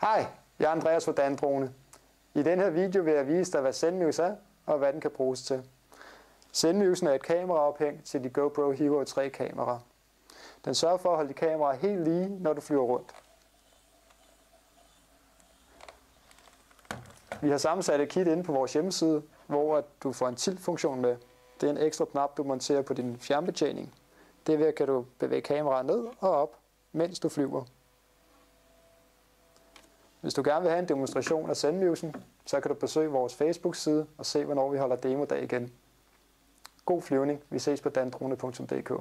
Hej, jeg er Andreas fra Dandrone. I denne her video vil jeg vise dig, hvad Zenmuse er og hvad den kan bruges til. Zenmusen er et kameraophæng til de GoPro Hero 3 kameraer. Den sørger for at holde de kameraer helt lige, når du flyver rundt. Vi har sammensat et kit inde på vores hjemmeside, hvor du får en tilt-funktion med. Det er en ekstra knap, du monterer på din fjernbetjening. Derved kan du bevæge kameraet ned og op, mens du flyver. Hvis du gerne vil have en demonstration af Zenmusen, så kan du besøge vores Facebook-side og se, hvornår vi holder demodag igen. God flyvning. Vi ses på dandrone.dk.